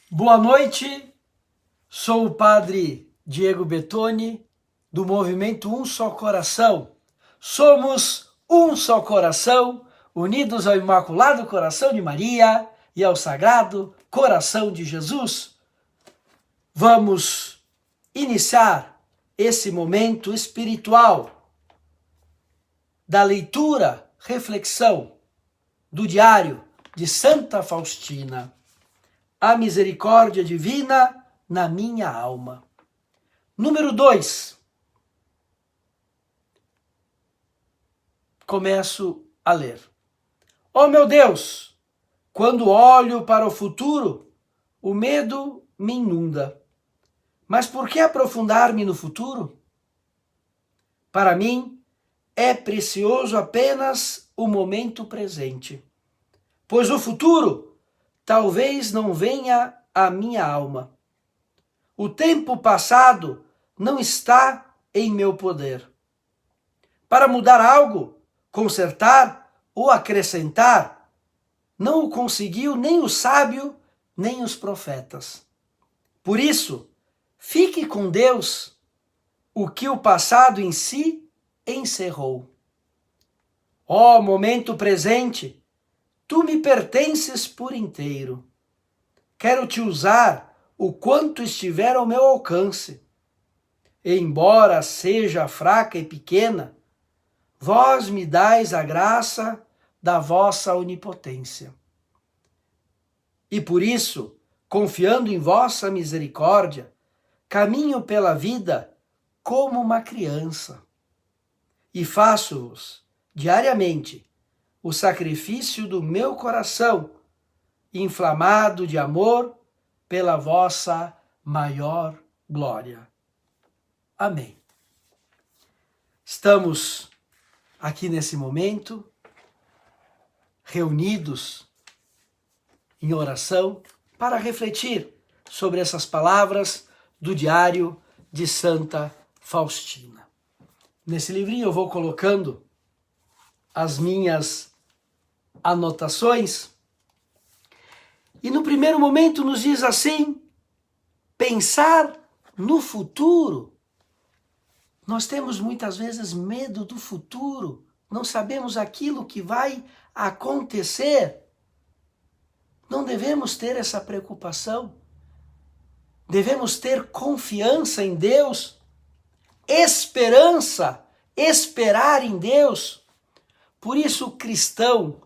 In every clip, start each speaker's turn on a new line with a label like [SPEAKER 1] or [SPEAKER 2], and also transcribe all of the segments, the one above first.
[SPEAKER 1] Boa noite, sou o padre Diego Bettoni, do movimento Um Só Coração. Somos um só coração, unidos ao Imaculado Coração de Maria e ao Sagrado Coração de Jesus. Vamos iniciar esse momento espiritual da leitura, reflexão do diário de Santa Faustina. A misericórdia divina na minha alma. Número 2. Começo a ler. Oh meu Deus, quando olho para o futuro, o medo me inunda. Mas por que aprofundar-me no futuro? Para mim, é precioso apenas o momento presente, pois o futuro talvez não venha à minha alma. O tempo passado não está em meu poder. Para mudar algo, consertar ou acrescentar, não o conseguiu nem o sábio, nem os profetas. Por isso, fique com Deus o que o passado em si encerrou. Ó momento presente, tu me pertences por inteiro. Quero te usar o quanto estiver ao meu alcance. E embora seja fraca e pequena, vós me dais a graça da vossa onipotência. E por isso, confiando em vossa misericórdia, caminho pela vida como uma criança. E faço-vos, diariamente, o sacrifício do meu coração, inflamado de amor pela vossa maior glória. Amém. Estamos aqui nesse momento, reunidos em oração, para refletir sobre essas palavras do diário de Santa Faustina. Nesse livrinho eu vou colocando as minhas anotações. E no primeiro momento nos diz assim: pensar no futuro. Nós temos muitas vezes medo do futuro, não sabemos aquilo que vai acontecer. Não devemos ter essa preocupação. Devemos ter confiança em Deus, esperança, esperar em Deus. Por isso o cristão,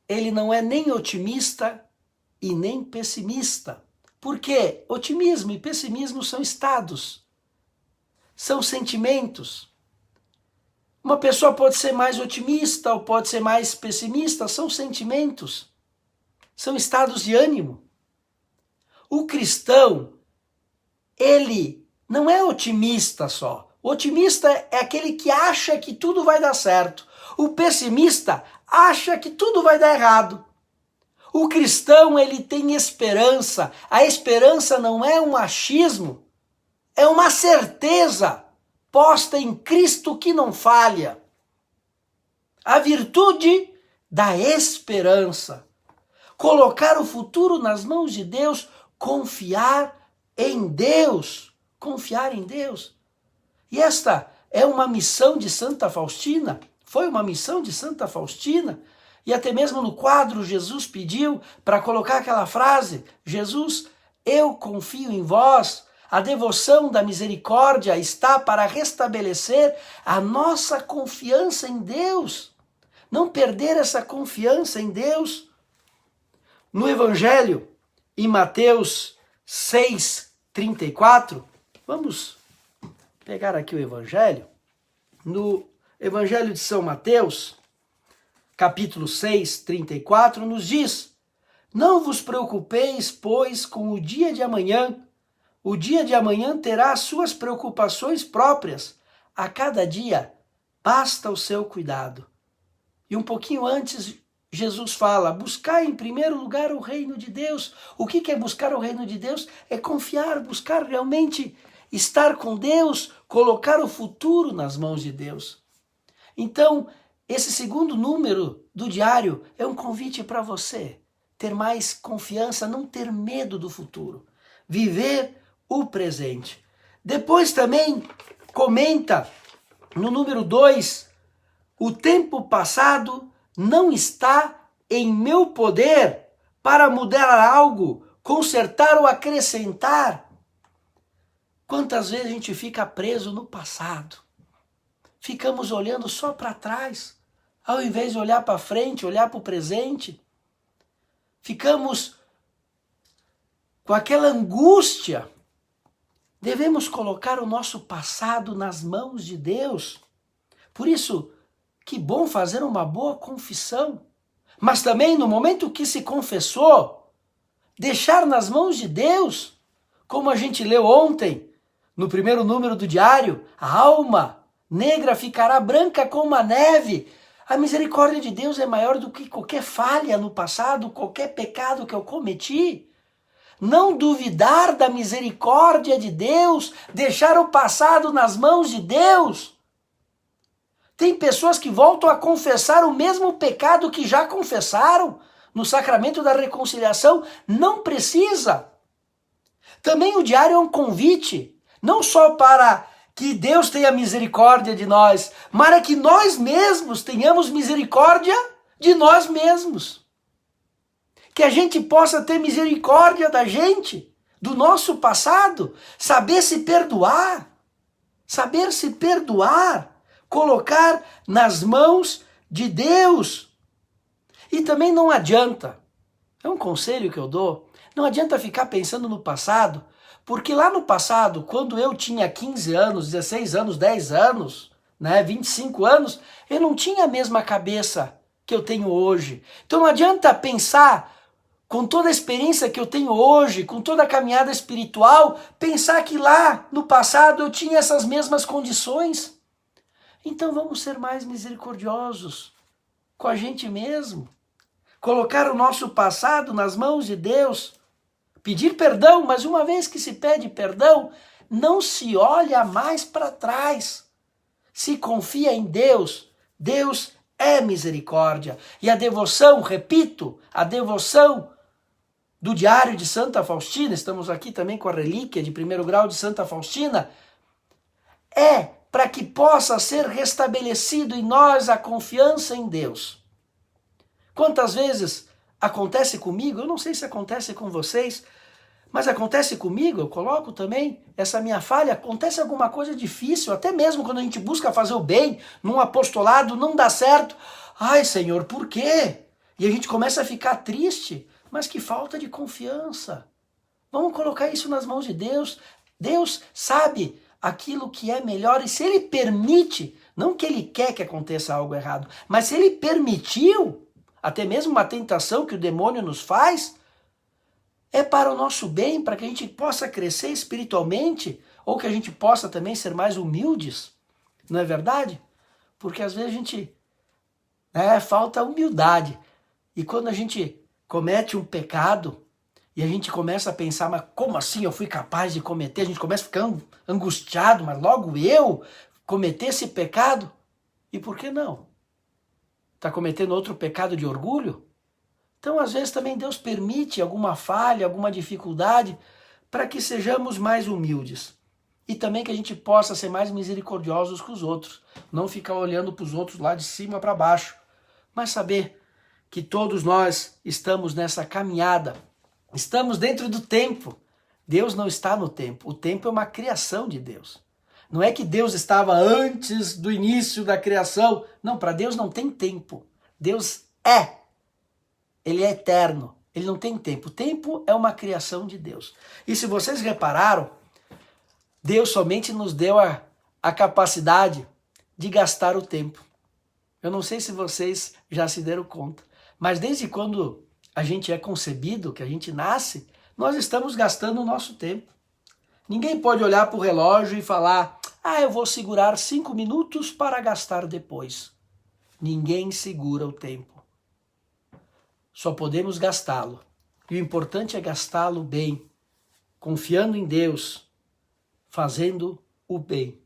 [SPEAKER 1] ele não é nem otimista e nem pessimista. Porque otimismo e pessimismo são estados, são sentimentos. Uma pessoa pode ser mais otimista ou pode ser mais pessimista, são sentimentos, são estados de ânimo. O cristão, ele não é otimista só. O otimista é aquele que acha que tudo vai dar certo. O pessimista acha que tudo vai dar errado. O cristão, ele tem esperança. A esperança não é um achismo, é uma certeza posta em Cristo que não falha. A virtude da esperança. Colocar o futuro nas mãos de Deus, confiar em Deus. Confiar em Deus. E esta é uma missão de Santa Faustina. Foi uma missão de Santa Faustina. E até mesmo no quadro Jesus pediu para colocar aquela frase: Jesus, eu confio em vós. A devoção da misericórdia está para restabelecer a nossa confiança em Deus. Não perder essa confiança em Deus. No Evangelho, em Mateus 6:34, vamos pegar aqui o Evangelho. No Evangelho de São Mateus, capítulo 6:34, nos diz: não vos preocupeis, pois, com o dia de amanhã. O dia de amanhã terá as suas preocupações próprias. A cada dia basta o seu cuidado. E um pouquinho antes, Jesus fala: buscar em primeiro lugar o reino de Deus. O que é buscar o reino de Deus? É confiar, buscar realmente estar com Deus, colocar o futuro nas mãos de Deus. Então, esse segundo número do diário é um convite para você ter mais confiança, não ter medo do futuro. Viver o presente. Depois também comenta no número 2, o tempo passado não está em meu poder para mudar algo, consertar ou acrescentar. Quantas vezes a gente fica preso no passado? Ficamos olhando só para trás, ao invés de olhar para frente, olhar para o presente. Ficamos com aquela angústia. Devemos colocar o nosso passado nas mãos de Deus. Por isso, que bom fazer uma boa confissão. Mas também, no momento que se confessou, deixar nas mãos de Deus, como a gente leu ontem, no primeiro número do diário, a alma negra ficará branca como a neve. A misericórdia de Deus é maior do que qualquer falha no passado, qualquer pecado que eu cometi. Não duvidar da misericórdia de Deus, deixar o passado nas mãos de Deus. Tem pessoas que voltam a confessar o mesmo pecado que já confessaram no sacramento da reconciliação. Não precisa. Também o diário é um convite, não só para que Deus tenha misericórdia de nós, mas para que nós mesmos tenhamos misericórdia de nós mesmos. Que a gente possa ter misericórdia da gente, do nosso passado, saber se perdoar, colocar nas mãos de Deus. E também não adianta, é um conselho que eu dou, não adianta ficar pensando no passado, porque lá no passado, quando eu tinha 15 anos, 16 anos, 10 anos, 25 anos, eu não tinha a mesma cabeça que eu tenho hoje. Então não adianta pensar, com toda a experiência que eu tenho hoje, com toda a caminhada espiritual, pensar que lá no passado eu tinha essas mesmas condições. Então vamos ser mais misericordiosos com a gente mesmo. Colocar o nosso passado nas mãos de Deus. Pedir perdão, mas uma vez que se pede perdão, não se olha mais para trás. Se confia em Deus. Deus é misericórdia. E a devoção, repito, a devoção do diário de Santa Faustina, estamos aqui também com a relíquia de 1º grau de Santa Faustina, é para que possa ser restabelecido em nós a confiança em Deus. Quantas vezes acontece comigo, eu não sei se acontece com vocês, mas acontece comigo, eu coloco também essa minha falha, acontece alguma coisa difícil, até mesmo quando a gente busca fazer o bem, num apostolado, não dá certo. Ai, Senhor, por quê? E a gente começa a ficar triste, mas que falta de confiança. Vamos colocar isso nas mãos de Deus. Deus sabe aquilo que é melhor, e se Ele permite, não que Ele quer que aconteça algo errado, mas se Ele permitiu, até mesmo uma tentação que o demônio nos faz, é para o nosso bem, para que a gente possa crescer espiritualmente, ou que a gente possa também ser mais humildes, não é verdade? Porque às vezes a gente falta humildade, e quando a gente comete um pecado, e a gente começa a pensar, mas como assim eu fui capaz de cometer? A gente começa a ficar angustiado, mas logo eu cometer esse pecado? E por que não? Está cometendo outro pecado de orgulho? Então, às vezes, também Deus permite alguma falha, alguma dificuldade, para que sejamos mais humildes. E também que a gente possa ser mais misericordiosos com os outros. Não ficar olhando para os outros lá de cima para baixo, mas saber que todos nós estamos nessa caminhada. Estamos dentro do tempo. Deus não está no tempo. O tempo é uma criação de Deus. Não é que Deus estava antes do início da criação. Não, para Deus não tem tempo. Deus é. Ele é eterno. Ele não tem tempo. O tempo é uma criação de Deus. E se vocês repararam, Deus somente nos deu a capacidade de gastar o tempo. Eu não sei se vocês já se deram conta, mas desde quando a gente é concebido, que a gente nasce, nós estamos gastando o nosso tempo. Ninguém pode olhar para o relógio e falar, eu vou segurar 5 minutos para gastar depois. Ninguém segura o tempo. Só podemos gastá-lo. E o importante é gastá-lo bem, confiando em Deus, fazendo o bem.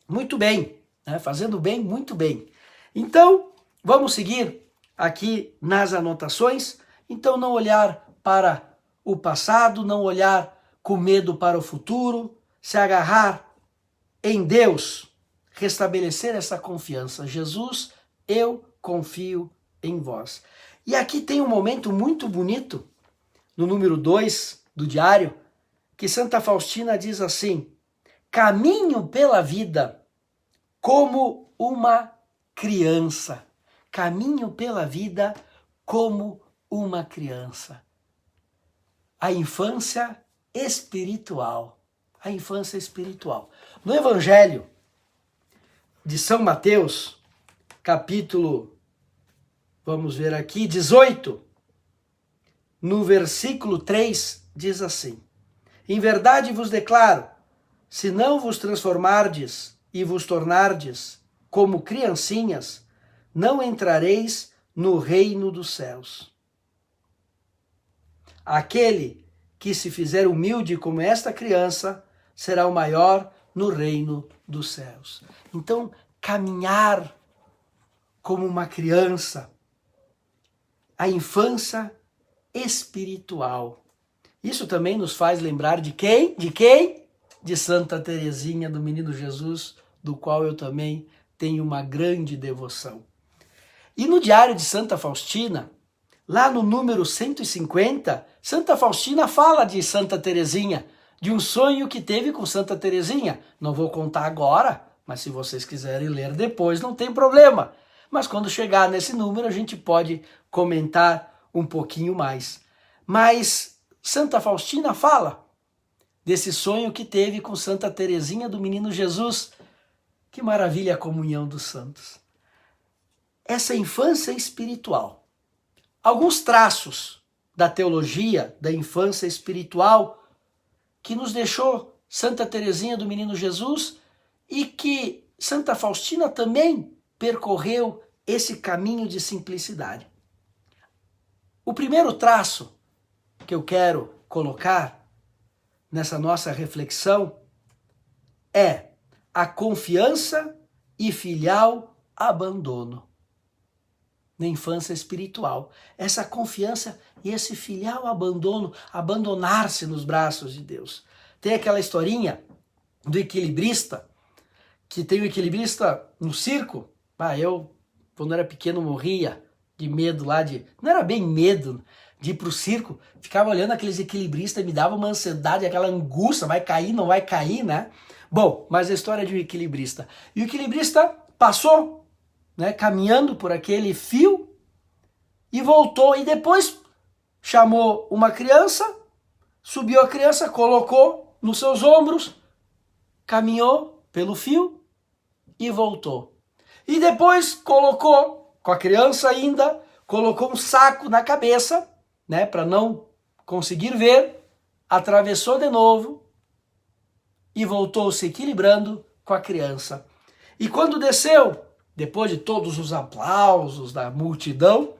[SPEAKER 1] Muito bem, né? Fazendo o bem, muito bem. Então, vamos seguir aqui nas anotações Então não olhar para o passado, não olhar com medo para o futuro, se agarrar em Deus, restabelecer essa confiança. Jesus, eu confio em vós. E aqui tem um momento muito bonito, no número 2 do diário, que Santa Faustina diz assim: caminho pela vida como uma criança. Caminho pela vida como uma criança. A infância espiritual. A infância espiritual. No Evangelho de São Mateus, capítulo, vamos ver aqui, 18, no versículo 3, diz assim: em verdade vos declaro, se não vos transformardes e vos tornardes como criancinhas, não entrareis no reino dos céus. Aquele que se fizer humilde como esta criança, será o maior no reino dos céus. Então, caminhar como uma criança, a infância espiritual. Isso também nos faz lembrar de quem? De quem? De Santa Teresinha do Menino Jesus, do qual eu também tenho uma grande devoção. E no diário de Santa Faustina, lá no número 150, Santa Faustina fala de Santa Teresinha, de um sonho que teve com Santa Teresinha. Não vou contar agora, mas se vocês quiserem ler depois, não tem problema. Mas quando chegar nesse número, a gente pode comentar um pouquinho mais. Mas Santa Faustina fala desse sonho que teve com Santa Teresinha do Menino Jesus. Que maravilha a comunhão dos santos. Essa infância espiritual. Alguns traços da teologia da infância espiritual que nos deixou Santa Teresinha do Menino Jesus e que Santa Faustina também percorreu esse caminho de simplicidade. O primeiro traço que eu quero colocar nessa nossa reflexão é a confiança e filial abandono na infância espiritual. Essa confiança e esse filial abandono, abandonar-se nos braços de Deus. Tem aquela historinha do equilibrista, que tem o equilibrista no circo. Eu, quando era pequeno, morria de medo lá de... Não era bem medo de ir pro circo, ficava olhando aqueles equilibristas e me dava uma ansiedade, aquela angústia, vai cair, não vai cair, né? Bom, mas a história de um equilibrista. E o equilibrista passou, né, caminhando por aquele fio e voltou. E depois chamou uma criança, subiu a criança, colocou nos seus ombros, caminhou pelo fio e voltou. E depois colocou, com a criança ainda, colocou um saco na cabeça, né, para não conseguir ver, atravessou de novo e voltou se equilibrando com a criança. E quando desceu, depois de todos os aplausos da multidão,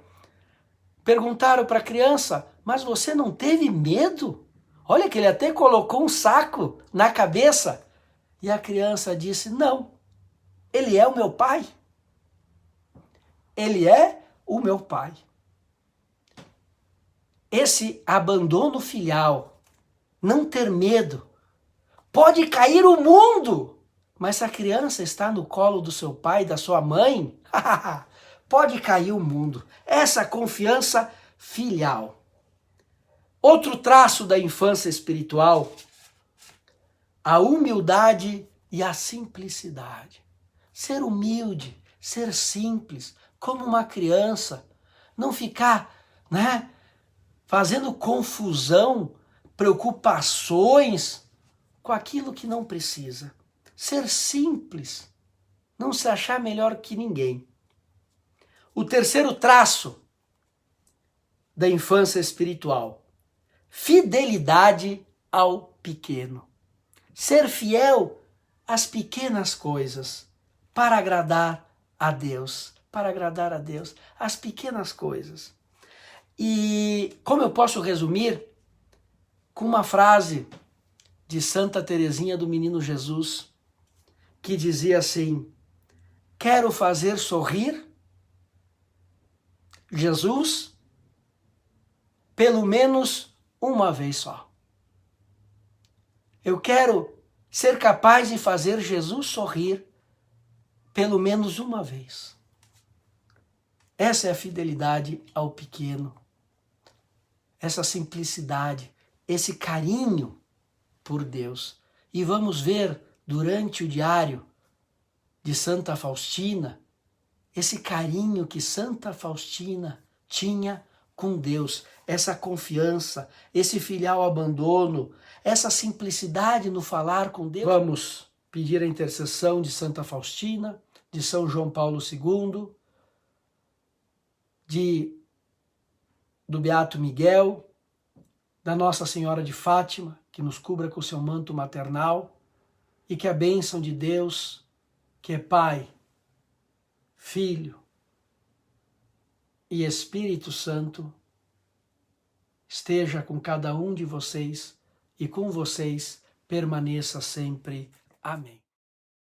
[SPEAKER 1] perguntaram para a criança: mas você não teve medo? Olha que ele até colocou um saco na cabeça. E a criança disse: não, ele é o meu pai. Ele é o meu pai. Esse abandono filial, não ter medo, pode cair o mundo, mas se a criança está no colo do seu pai e da sua mãe, pode cair o mundo. Essa confiança filial. Outro traço da infância espiritual, a humildade e a simplicidade. Ser humilde, ser simples, como uma criança. Não ficar, né, fazendo confusão, preocupações com aquilo que não precisa. Ser simples, não se achar melhor que ninguém. O terceiro traço da infância espiritual, fidelidade ao pequeno. Ser fiel às pequenas coisas para agradar a Deus. Para agradar a Deus, as pequenas coisas. E como eu posso resumir com uma frase de Santa Teresinha do Menino Jesus, que dizia assim: quero fazer sorrir Jesus pelo menos uma vez só. Eu quero ser capaz de fazer Jesus sorrir pelo menos uma vez. Essa é a fidelidade ao pequeno. Essa simplicidade, esse carinho por Deus. E vamos ver durante o diário de Santa Faustina, esse carinho que Santa Faustina tinha com Deus, essa confiança, esse filial abandono, essa simplicidade no falar com Deus. Vamos pedir a intercessão de Santa Faustina, de São João Paulo II, do Beato Miguel, da Nossa Senhora de Fátima, que nos cubra com seu manto maternal, e que a bênção de Deus, que é Pai, Filho e Espírito Santo, esteja com cada um de vocês e com vocês permaneça sempre. Amém.